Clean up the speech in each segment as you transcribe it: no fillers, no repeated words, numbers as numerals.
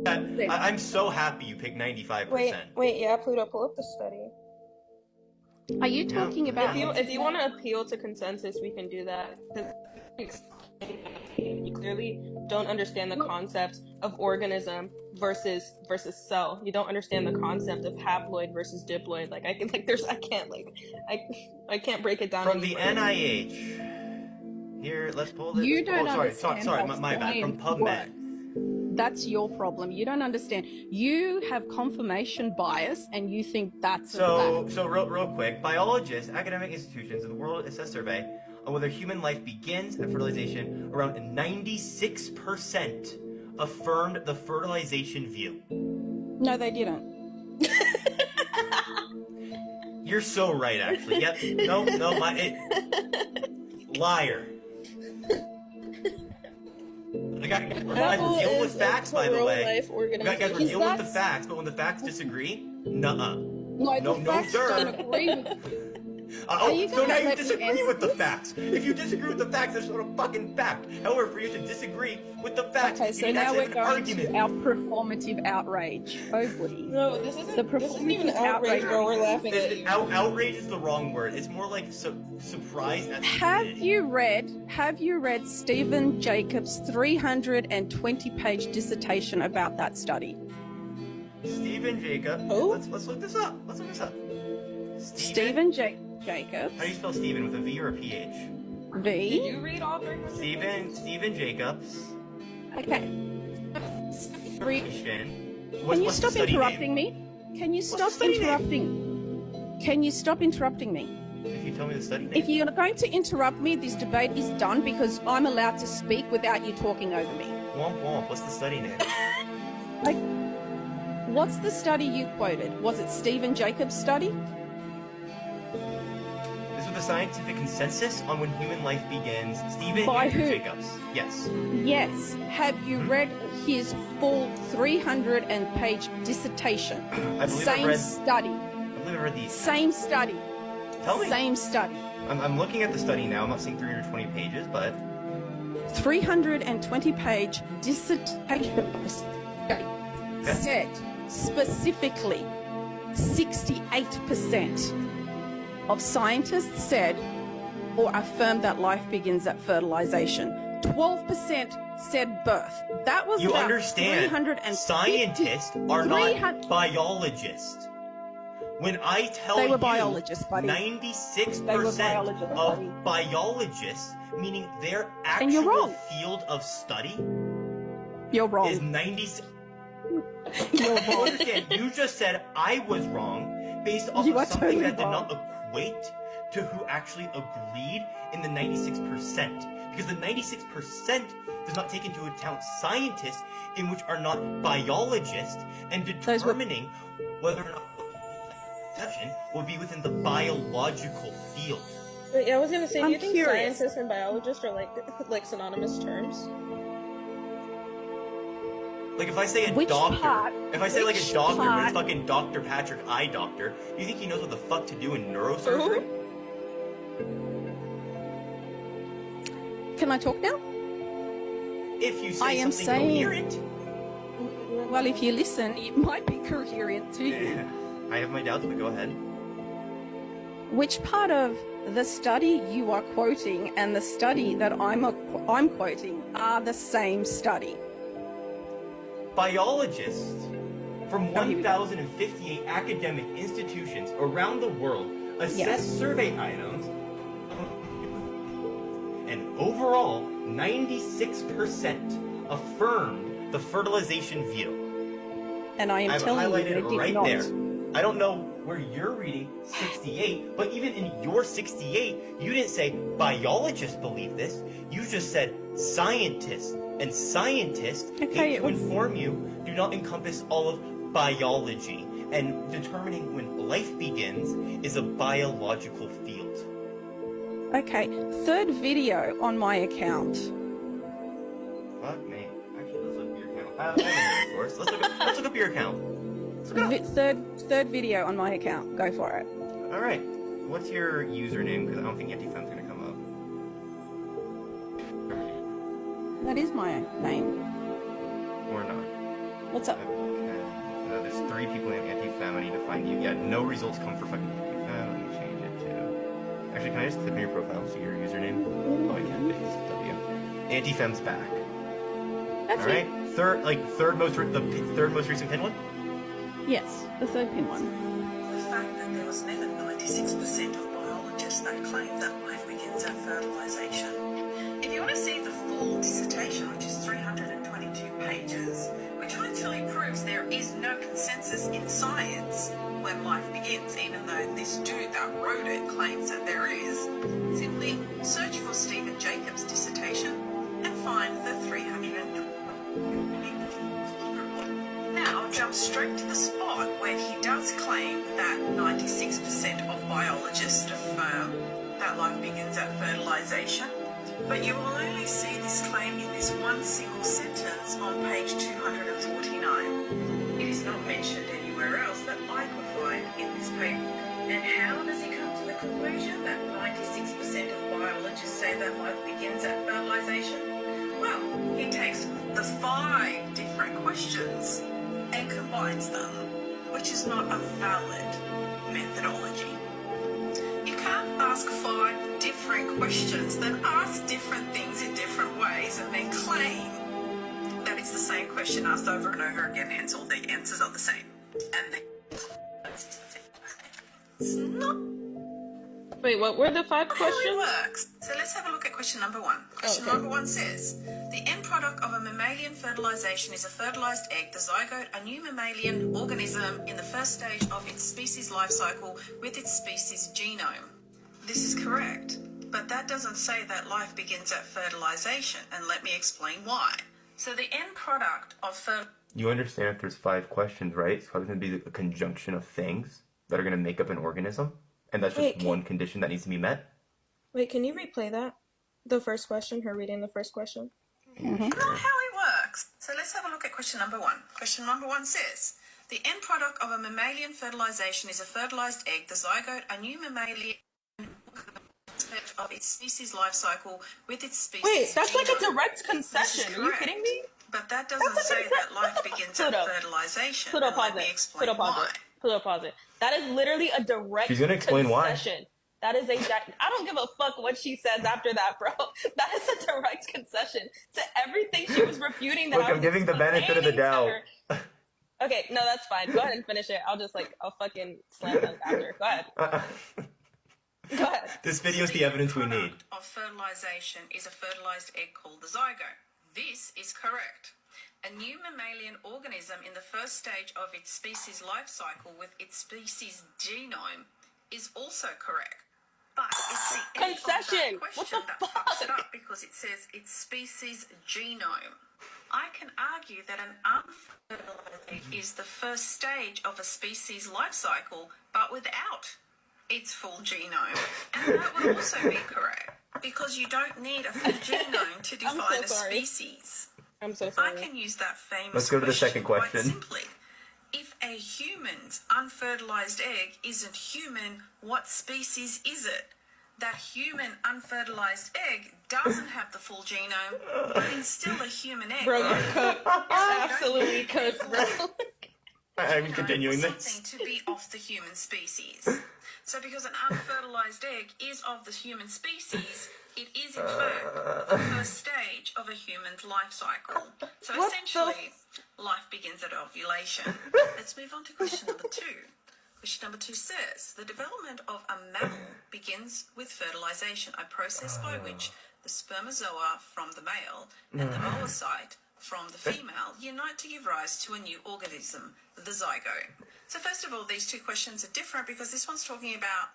I'm so happy you picked 95%. Wait, yeah, Pluto, pull up the study. Are you talking about... If you want to appeal to consensus, we can do that. You clearly don't understand the concept of organism versus cell. You don't understand the concept of haploid versus diploid. Like I can't break it down. From the NIH. Here, let's pull this. You don't understand. Sorry, my bad. From PubMed. That's your problem. You don't understand. You have confirmation bias, and you think that's a fact. So real quick, biologists, academic institutions, and the World Assess Survey on whether human life begins at fertilization, around 96% affirmed the fertilization view. No, they didn't. You're so right, actually. Yep. No, liar. Guys, we're dealing with facts, by the way. Guys, we're dealing with the facts, but when the facts disagree, nuh-uh. No, facts don't agree with... So now you disagree with the facts. If you disagree with the facts, there's not a fucking fact. However, for you to disagree with the facts, okay, so you now we're going argument. to our performative outrage. Oh, Woody. No, this isn't even outrage, bro. We're laughing at you. Outrage is the wrong word. It's more like surprise at stupidity. Have you read Stephen Jacobs' 320-page dissertation about that study? Stephen Jacob. Who? Let's look this up. Stephen Jacobs. How do you spell Stephen, with a V or a PH? V. Did you read all 300? Stephen Jacobs. Okay. Can you stop interrupting me? Can you stop interrupting? Can you stop interrupting me? If you tell me the study name. If you're going to interrupt me, this debate is done because I'm allowed to speak without you talking over me. Womp womp. What's the study name? What's the study you quoted? Was it Stephen Jacobs' study? This was the scientific consensus on when human life begins. Stephen By who? Jacobs. Yes. Yes. Have you read his full 300-page dissertation? I believe I read the Same study. Tell me. Same study. I'm looking at the study now. I'm not seeing 320 pages, but 320-page dissertation said specifically 68% of scientists said or affirmed that life begins at fertilization. 12% said birth. That was you about understand. 350. Scientists are not biologists. When I tell they were you biologists, buddy. 96% of biologists, meaning their actual field of study, you're wrong. Is 96. You're wrong. Understand? You just said I was wrong based off of something that did not equate to who actually agreed in the 96%. Because the 96% does not take into account scientists, in which are not biologists, and determining whether or not conception will be within the biological field. Wait, I was gonna say, do you think curious. scientists and biologists are like synonymous terms? Like if I say a doctor, if I say like a doctor, but it's fucking Dr. Patrick Eye Doctor, do you think he knows what the fuck to do in neurosurgery? Can I talk now? If you say something coherent. Well, if you listen, it might be coherent to you. I have my doubts, but go ahead. Which part of the study you are quoting and the study that I'm quoting are the same study? Biologists from 1,058 academic institutions around the world assess survey items, and overall, 96% affirmed the fertilization view. And I am telling you, they did right not. There. I don't know where you're reading 68, but even in your 68, you didn't say biologists believe this. You just said scientists. And scientists, to inform you, do not encompass all of biology. And determining when life begins is a biological field. Okay, third video on my account. Fuck me. Actually, let's look up your account. Let's look up your account. Third video on my account. Go for it. All right. What's your username? Because I don't think Anti-Fem's gonna come up. That is my name. Or not. What's up? Okay. There's 3 people in anti-fam. I need to find you. Yeah, no results come for fucking anti-fam. Let me change it to... Actually, can I just click on your profile, see your username? Oh, I can't. It's W. Anti-fam's back. That's All right. it. Third most recent pin one. Yes, the third pin one. The fact that there was never 96% of biologists that claim that life begins at fertilization. If you want to see the full dissertation, which is 322 pages, which literally proves there is no consensus in science when life begins, even though this dude that wrote it claims that there is, simply search for Stephen Jacobs' dissertation and find the 322. Now jump straight to the spot where he does claim that 96% of biologists affirm that life begins at fertilization, but you will only see this claim in this one single sentence on page 249. It is not mentioned anywhere else that I could find in this paper. And how does he come to the conclusion that 96% of biologists say that life begins at fertilization? Well, he takes the 5 different questions and combines them, which is not a valid methodology. You can't ask 5 different questions, then ask different things in different ways, and then claim that it's the same question asked over and over again, hence all the answers are the same. And it's not Wait, what were the 5 how it questions? works. So let's have a look at question number 1. Question Okay. number 1 says, the end product of a mammalian fertilization is a fertilized egg, the zygote, a new mammalian organism in the first stage of its species life cycle with its species genome. This is correct, but that doesn't say that life begins at fertilization, and let me explain why. So the end product of You understand if there's 5 questions, right? It's probably going to be a conjunction of things that are going to make up an organism, and that's just Wait, one condition that needs to be met. Wait, can you replay that? The first question, her reading the first question. Not how it works. So let's have a look at question number 1. Question number 1 says, the end product of a mammalian fertilization is a fertilized egg, the zygote, a new mammalian stage of its species life cycle with its species. Wait, that's like a genome. direct This concession. is Are you correct. kidding me? But that doesn't That's an say exact- that life begins at Pluto. fertilization. Pluto, And let pause me it. explain Pluto, pause why. it. Pluto, pause it. That is literally a direct She's gonna explain why. concession. That is a I don't give a fuck what she says after that, bro. That is a direct concession to everything she was refuting. That Look, I was I'm giving the benefit of the explaining to doubt. her. Okay, no, that's fine. Go ahead and finish it. I'll fucking slam dunk after. Go ahead. Go ahead. This video is the evidence we need. Product of fertilization is a fertilized egg called the zygote. This is correct. A new mammalian organism in the first stage of its species life cycle with its species genome is also correct. But it's the end Concession. of that What question the that fucks it fuck? up because it says its species genome. I can argue that an unfertilized egg is the first stage of a species life cycle, but without its full genome. And that would also be correct, because you don't need a full genome to I'm so define a sorry. species. I'm so I sorry. can use that famous Let's go to the second quite question. simply. If a human's unfertilized egg isn't human, what species is it? That human unfertilized egg doesn't have the full genome, but it's still a human egg. Bro, you're cooked. You're don't absolutely need cooked, a bro. full I'm genome continuing for this. something to be of the human species. So because an unfertilized egg is of the human species, it is in fact the first stage of a human's life cycle. So What the essentially, life begins at ovulation. Let's move on to question number 2. Question number 2 says, the development of a mammal begins with fertilization, a process by which the spermatozoa from the male and the oocyte from the female unite to give rise to a new organism, the zygote. So first of all, these 2 questions are different because this one's talking about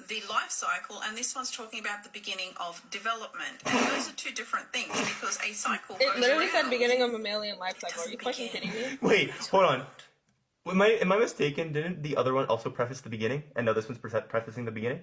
the life cycle and this one's talking about the beginning of development. And those are 2 different things because a cycle It goes literally said around. beginning of mammalian life cycle. Are you fucking kidding me? Wait, hold on. Am I mistaken? Didn't the other one also preface the beginning? And now this one's prefacing the beginning?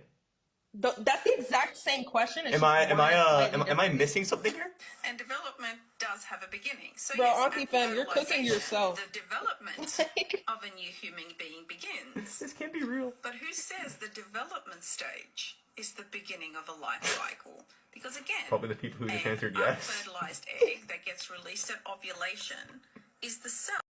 That's the exact same question. It's Am just worded slightly I different. missing something here? And development does have a beginning. So Bro, yes, Auntie at Fam, you're cooking fertilization, yourself. The development Like- of a new human being begins. This can't be real. But who says the development stage is the beginning of a life cycle? Because again, Probably the people who just an answered yes. unfertilized egg that gets released at ovulation is the cell